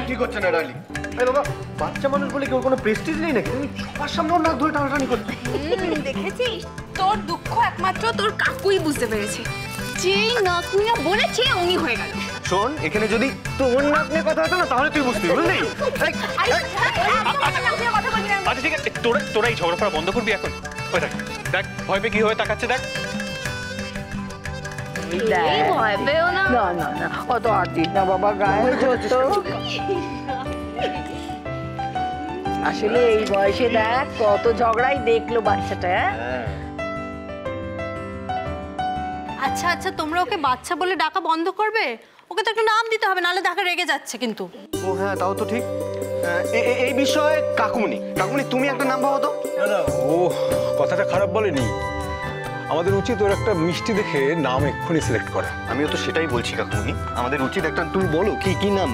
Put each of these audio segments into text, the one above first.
একদম ঠিক হচ্ছে না ডার্লিং। আরে বাবা, বাচ্চা মানুষ বলে কি ওর কোনো প্রেস্টিজ নেই নাকি? তুমি সবার সামনে ওর নাক ধরে টানাটানি করছো। দেখেছিস, তোর দুঃখ একমাত্র তোর কাকুই বুঝতে পেরেছে। যেই নাক নিয়ে বলেছে উনি হয়ে গেল। শোন, এখানে যদি তোর নাক নিয়ে কথা হতো না তাহলে তুই বুঝতে বুঝলি? আচ্ছা ঠিক আছে, তোরা এই ঝগড়া করা বন্ধ করবি এখন। ওই দেখ দেখ, ভয় পেয়ে কি হয়ে তাকাচ্ছে দেখ। ভয় পেও না। না না না, অত আটিস না বাবা, গায়ে হতো। আসলে এই বয়সে দেখ কত ঝগড়াই দেখলো বাচ্চাটা। আচ্ছা আচ্ছা, তোমরা ওকে বাচ্চা বলে ডাকা বন্ধ করবে? ওকে তো একটা নাম দিতে হবে, নাহলে দেখা রেগে যাচ্ছে কিন্তু। ও হ্যাঁ, তাও তো ঠিক। এই বিষয়ে কাকুমনি, তুমি একটা নাম ভাবো তো। না না, ও কথাটা খারাপ বলেনি। আমাদের উচিত ওর একটা মিষ্টি দেখে নাম এক্ষুনি সিলেক্ট করা। আমিও তো সেটাই বলছি কাকুমনি, আমাদের উচিত একটা, তুমি বলো কি নাম।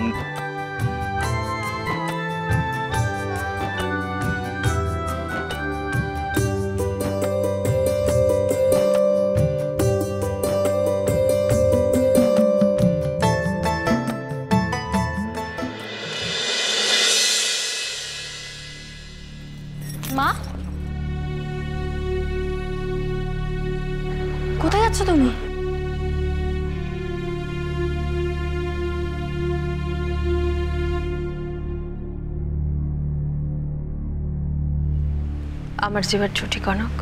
মা, কোথায় যাচ্ছ তুমি? আমার যেবার ছুটি কনক।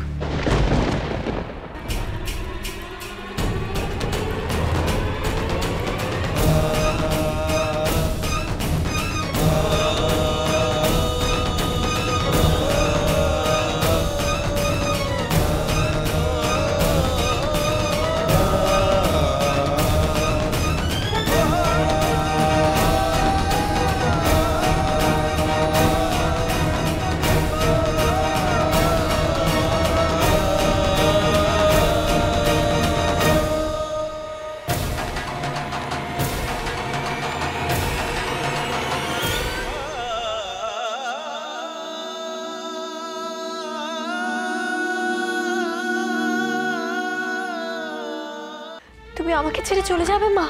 তুমি আমাকে ছেড়ে চলে যাবে মা?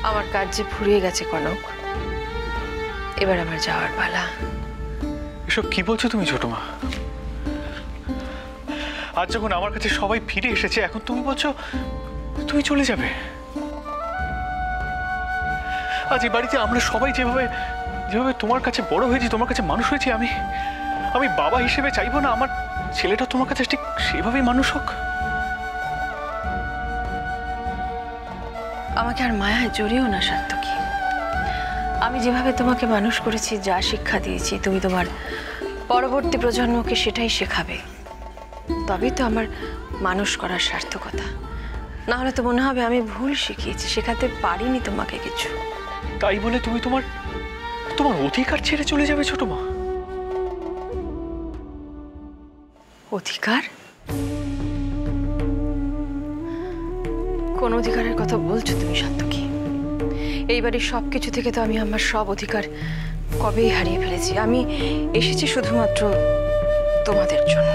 আমার কাজ যে ফুরিয়ে গেছে কনক, এবার আমার যাওয়ার পালা। এসব কি বলছো তুমি ছোট মা? আজ যখন আমার কাছে সবাই ফিরে এসেছে, এখন তুমি বলছো তুমি চলে যাবে? আজ এই বাড়িতে আমরা সবাই যেভাবে তোমার কাছে বড় হয়েছি, তোমার কাছে মানুষ হয়েছি, আমি বাবা হিসেবে চাইবো না আমার ছেলেটা তোমার কাছে ঠিক সেভাবেই মানুষ হোক? আমাকে আর মায়ায় জড়িও না সাত্তকী। আমি যেভাবে তোমাকে মানুষ করেছি, যা শিক্ষা দিয়েছি, তুমি তোমার পরবর্তী প্রজন্মকে সেটাই শেখাবে। তবেই তো আমার মানুষ করার সার্থকতা। না হলে তো মনে হবে আমি ভুল শিখিয়েছি, শেখাতে পারিনি তোমাকে কিছু। তাই বলে তুমি তোমার অধিকার ছেড়ে চলে যাবে ছোট মা? অধিকার? কোন অধিকারের কথা বলছো তুমি সাত্তকী? এই বাড়ির সবকিছু থেকে তো আমি আমার সব অধিকার কবেই হারিয়ে ফেলেছি। আমি এসেছি শুধুমাত্র তোমাদের জন্য।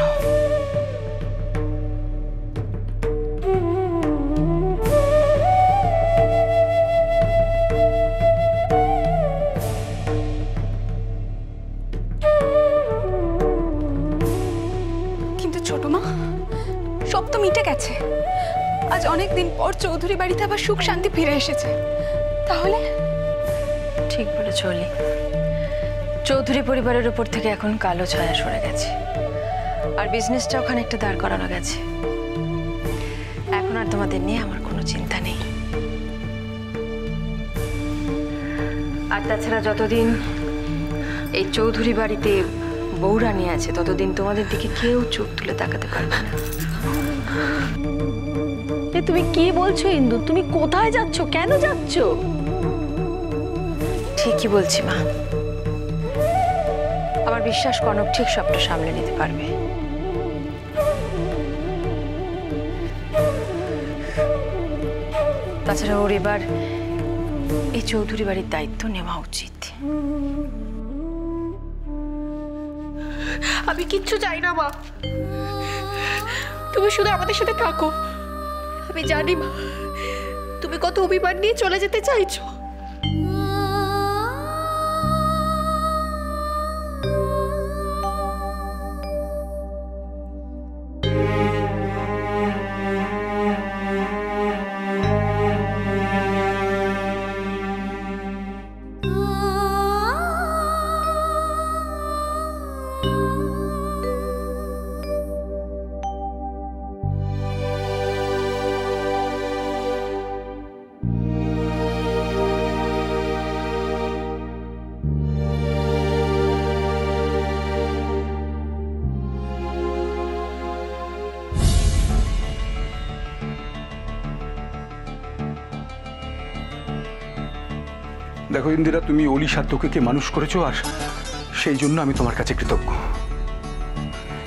কিন্তু ছোট মা, সব তো মিটে গেছে। আজ অনেক দিন পর চৌধুরী বাড়িতে আবার সুখ শান্তি ফিরে এসেছে। তাহলে ঠিক বলেছ অলি। চৌধুরী পরিবারের উপর থেকে এখন কালো ছায়া সরে গেছে, আর বিজনেসটা ওখানে একটা দাঁড় করানো গেছে। এখন আর তোমাদের নিয়ে আমার কোনো চিন্তা নেই। আর তাছাড়া যতদিন এই চৌধুরী বাড়িতে বউরানী আছে, ততদিন তোমাদের দিকে কেউ চোখ তুলে তাকাতে পারবে না। তুমি কি বলছো ইন্দু? তুমি কোথায় যাচ্ছ? কেন যাচ্ছ? ঠিকই বলছি মা। আমার বিশ্বাস কনক ঠিক সবটা সামলে নিতে পারবে। তাছাড়া ওর এবার এই চৌধুরী বাড়ির দায়িত্ব নেওয়া উচিত। আমি কিচ্ছু চাই না মা, তুমি শুধু আমাদের সাথে থাকো। আমি জানি মা, তুমি কত অভিমান নিয়ে চলে যেতে চাইছো। দেখো ইন্দিরা, তুমি অলি সাধ্যকে মানুষ করেছো, আর সেই জন্য আমি তোমার কাছে কৃতজ্ঞ।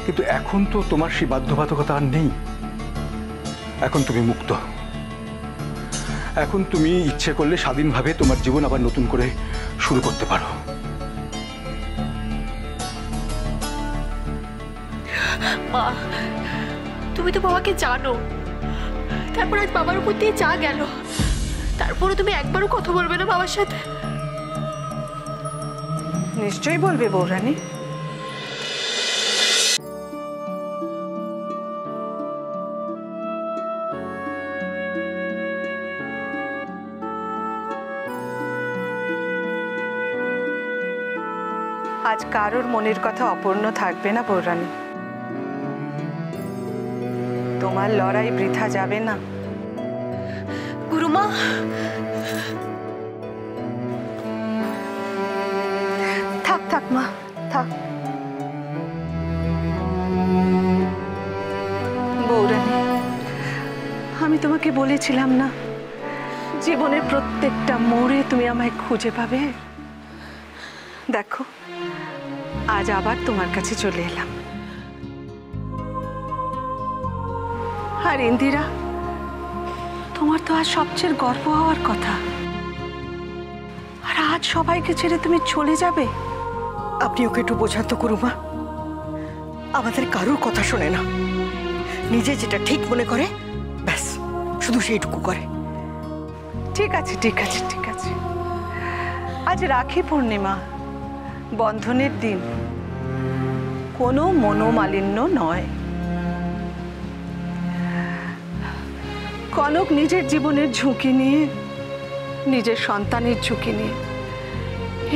কিন্তু এখন তো তোমার সেই বাধ্যবাধকতা আর নেই। এখন তুমি মুক্ত। এখন তুমি ইচ্ছে করলে স্বাধীনভাবে তোমার জীবন আবার নতুন করে শুরু করতে পারো। মা, তুমি তো বাবাকে জানো, তারপর আজ বাবার উপর দিয়ে যা গেল, তারপরে তুমি একবারও কথা বলবে না বাবার সাথে? নিশ্চয়ই বলবে বৌরানী। আজ কারোর মনের কথা অপূর্ণ থাকবে না বৌরানী। তোমার লড়াই বৃথা যাবে না। গুরুমা, থাক থাক মা, থাক। বৌরানী, আমি তোমাকে বলেছিলাম না, জীবনের প্রত্যেকটা মোড়ে তুমি আমায় খুঁজে পাবে। দেখো, আজ আবার তোমার কাছে চলে এলাম। আর ইন্দিরা, তোমার তো আজ সবচেয়ে গর্ব হওয়ার কথা, আর আজ সবাইকে ছেড়ে তুমি চলে যাবে। আপনি ওকে একটু বোঝান তো গুরুমা, আমাদের কারোর কথা শোনে না, নিজে যেটা ঠিক মনে করে ব্যাস শুধু সেইটুকু করে। ঠিক আছে, ঠিক আছে, ঠিক আছে। আজ রাখি পূর্ণিমা, বন্ধনের দিন, কোনো মনোমালিন্য নয়। কনক নিজের জীবনের ঝুঁকি নিয়ে, নিজের সন্তানের ঝুঁকি নিয়ে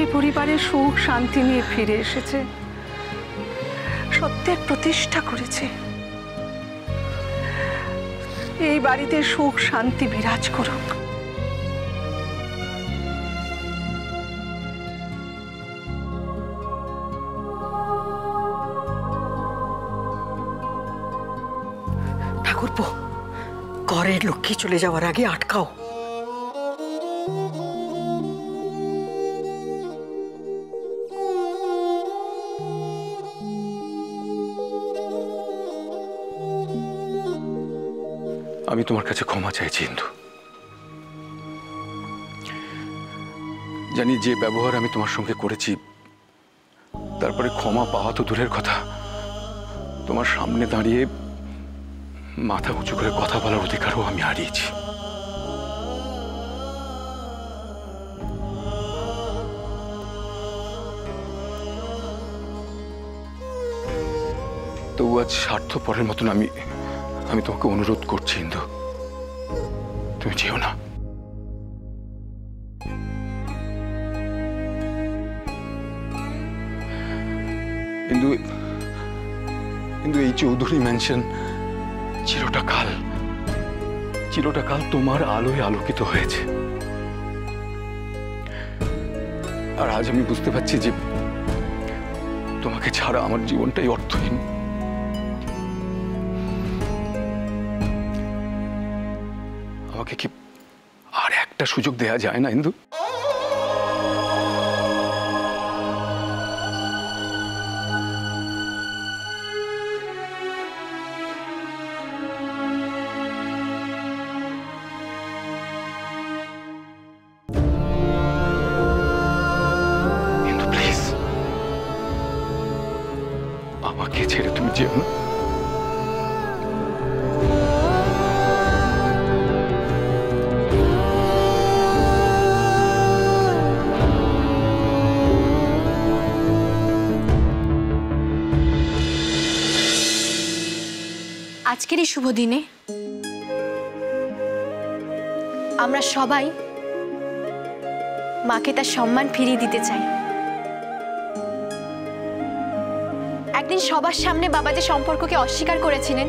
এই পরিবারের সুখ শান্তি নিয়ে ফিরে এসেছে, সত্যের প্রতিষ্ঠা করেছে। এই বাড়িতে সুখ শান্তি বিরাজ করুক। ঠাকুরপো, ঘরের লক্ষ্মী চলে যাওয়ার আগে আটকাও। আমি তোমার কাছে ক্ষমা চাইছি ইন্দু। জানি যে ব্যবহার আমি তোমার সঙ্গে করেছি, তারপরে ক্ষমা পাওয়া তো দূরের কথা, তোমার সামনে দাঁড়িয়ে মাথা উঁচু করে কথা বলার অধিকারও আমি হারিয়েছি। তবু আজ স্বার্থপরের মতন আমি তোমাকে অনুরোধ করছি ইন্দু, তুমি যেও না। কিন্তু এই চৌধুরী ম্যানশন চিরটাকাল তোমার আলোয় আলোকিত হয়েছে। আর আজ আমি বুঝতে পারছি যে তোমাকে ছাড়া আমার জীবনটাই অর্থহীন। আমাকে কি আর একটা সুযোগ দেয়া যায় না ইন্দু? ইন্দু প্লিজ, আমাকে ছেড়ে তুমি যেও না। আজকের এই শুভ দিনে আমরা সবাই মাকে তার সম্মান ফিরিয়ে দিতে চাই। একদিন সবার সামনে বাবা যে সম্পর্ককে অস্বীকার করেছিলেন,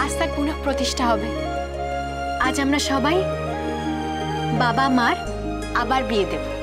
আজ তার পুনঃ প্রতিষ্ঠা হবে। আজ আমরা সবাই বাবা মার আবার বিয়ে দেব।